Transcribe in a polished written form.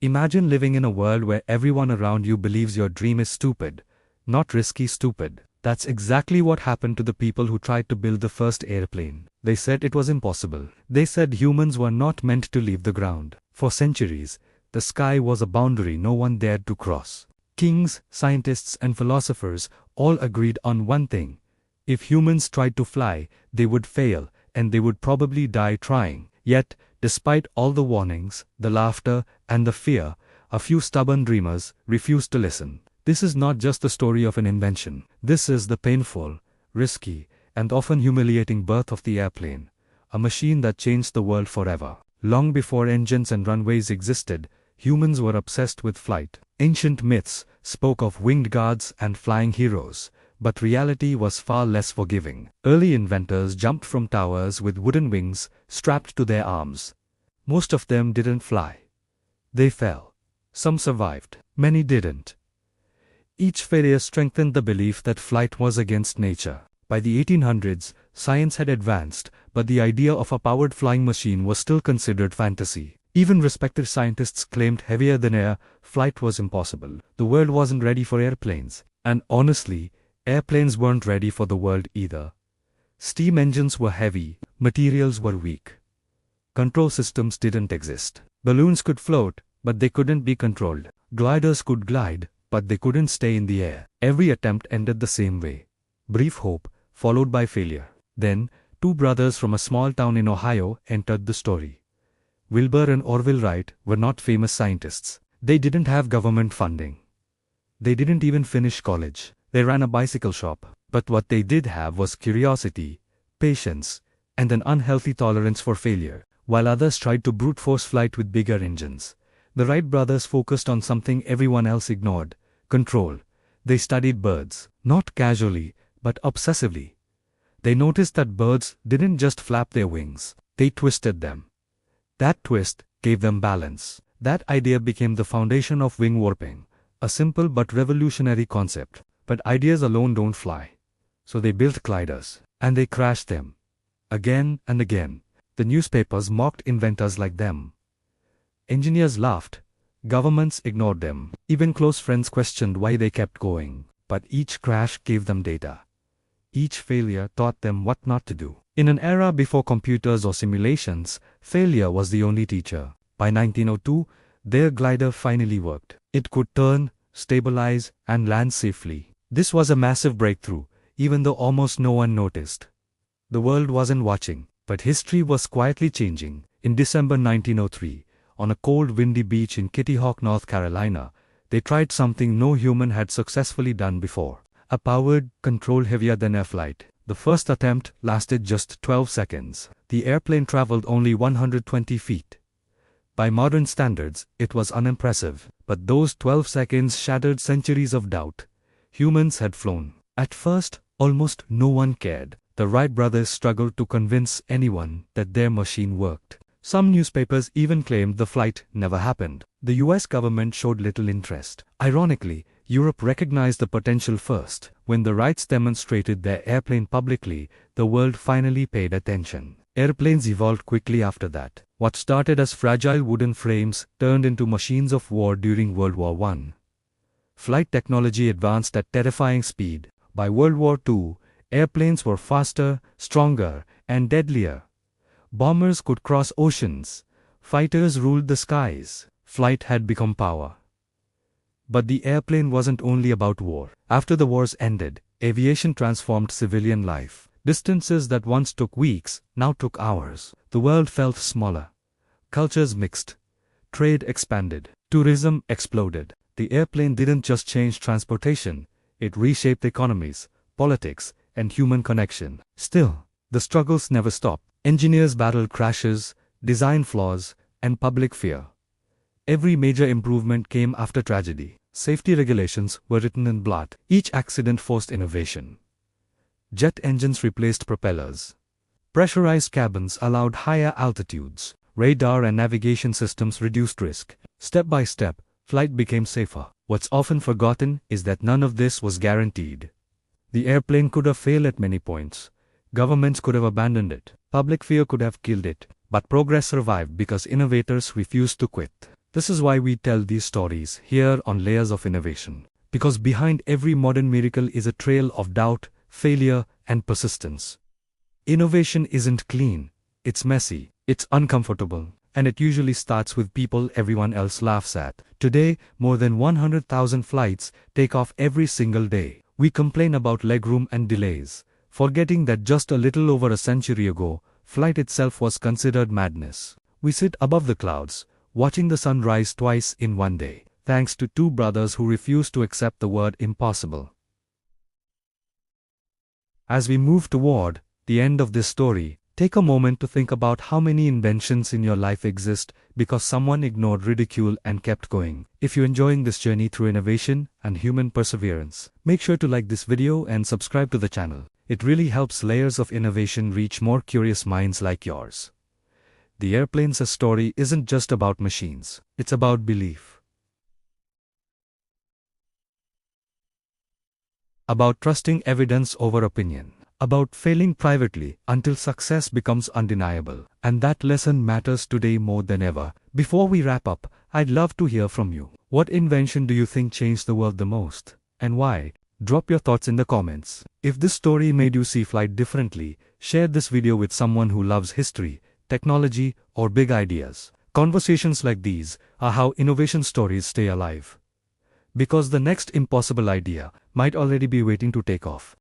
Imagine living in a world where everyone around you believes your dream is stupid, not risky stupid. That's exactly what happened to the people who tried to build the first airplane. They said it was impossible. They said humans were not meant to leave the ground. For centuries, the sky was a boundary no one dared to cross. Kings, scientists, and philosophers all agreed on one thing. If humans tried to fly, they would fail, and they would probably die trying. Yet, despite all the warnings, the laughter, and the fear, a few stubborn dreamers refused to listen. This is not just the story of an invention. This is the painful, risky, and often humiliating birth of the airplane, a machine that changed the world forever. Long before engines and runways existed, humans were obsessed with flight. Ancient myths spoke of winged gods and flying heroes, but reality was far less forgiving. Early inventors jumped from towers with wooden wings strapped to their arms. Most of them didn't fly. They fell. Some survived. Many didn't. Each failure strengthened the belief that flight was against nature. By the 1800s, science had advanced, but the idea of a powered flying machine was still considered fantasy. Even respected scientists claimed heavier than air flight was impossible. The world wasn't ready for airplanes. And honestly, airplanes weren't ready for the world either. Steam engines were heavy, materials were weak. Control systems didn't exist. Balloons could float, but they couldn't be controlled. Gliders could glide, but they couldn't stay in the air. Every attempt ended the same way. Brief hope, followed by failure. Then, two brothers from a small town in Ohio entered the story. Wilbur and Orville Wright were not famous scientists. They didn't have government funding. They didn't even finish college. They ran a bicycle shop. But what they did have was curiosity, patience, and an unhealthy tolerance for failure. While others tried to brute force flight with bigger engines, the Wright brothers focused on something everyone else ignored: control. They studied birds, not casually, but obsessively. They noticed that birds didn't just flap their wings, they twisted them. That twist gave them balance. That idea became the foundation of wing warping, a simple but revolutionary concept. But ideas alone don't fly. So they built gliders, and they crashed them. Again and again. The newspapers mocked inventors like them. Engineers laughed. Governments ignored them. Even close friends questioned why they kept going. But each crash gave them data. Each failure taught them what not to do. In an era before computers or simulations, failure was the only teacher. By 1902, their glider finally worked. It could turn, stabilize, and land safely. This was a massive breakthrough, even though almost no one noticed. The world wasn't watching, but history was quietly changing. In December 1903, on a cold windy beach in Kitty Hawk, North Carolina, they tried something no human had successfully done before: a powered, controlled heavier-than-air flight. The first attempt lasted just 12 seconds. The airplane traveled only 120 feet. By modern standards, it was unimpressive, but those 12 seconds shattered centuries of doubt. Humans had flown. At first, almost no one cared. The Wright brothers struggled to convince anyone that their machine worked. Some newspapers even claimed the flight never happened. The US government showed little interest. Ironically, Europe recognized the potential first. When the Wrights demonstrated their airplane publicly, the world finally paid attention. Airplanes evolved quickly after that. What started as fragile wooden frames turned into machines of war during World War I. Flight technology advanced at terrifying speed. By World War II, airplanes were faster, stronger, and deadlier. Bombers could cross oceans. Fighters ruled the skies. Flight had become power. But the airplane wasn't only about war. After the wars ended, aviation transformed civilian life. Distances that once took weeks now took hours. The world felt smaller. Cultures mixed. Trade expanded. Tourism exploded. The airplane didn't just change transportation, it reshaped economies, politics, and human connection. Still, the struggles never stopped. Engineers battled crashes, design flaws, and public fear. Every major improvement came after tragedy. Safety regulations were written in blood. Each accident forced innovation. Jet engines replaced propellers. Pressurized cabins allowed higher altitudes. Radar and navigation systems reduced risk. Step by step, flight became safer. What's often forgotten is that none of this was guaranteed. The airplane could have failed at many points. Governments could have abandoned it. Public fear could have killed it. But progress survived because innovators refused to quit. This is why we tell these stories here on Layers of Innovation. Because behind every modern miracle is a trail of doubt, failure, and persistence. Innovation isn't clean, it's messy, it's uncomfortable, and it usually starts with people everyone else laughs at. Today, more than 100,000 flights take off every single day. We complain about legroom and delays, forgetting that just a little over a century ago, flight itself was considered madness. We sit above the clouds, watching the sun rise twice in one day, thanks to two brothers who refuse to accept the word impossible. As we move toward the end of this story, take a moment to think about how many inventions in your life exist because someone ignored ridicule and kept going. If you're enjoying this journey through innovation and human perseverance, make sure to like this video and subscribe to the channel. It really helps Layers of Innovation reach more curious minds like yours. The airplane's story isn't just about machines, it's about belief. About trusting evidence over opinion. About failing privately until success becomes undeniable. And that lesson matters today more than ever. Before we wrap up, I'd love to hear from you. What invention do you think changed the world the most? And why? Drop your thoughts in the comments. If this story made you see flight differently, share this video with someone who loves history, technology, or big ideas. Conversations like these are how innovation stories stay alive. Because the next impossible idea might already be waiting to take off.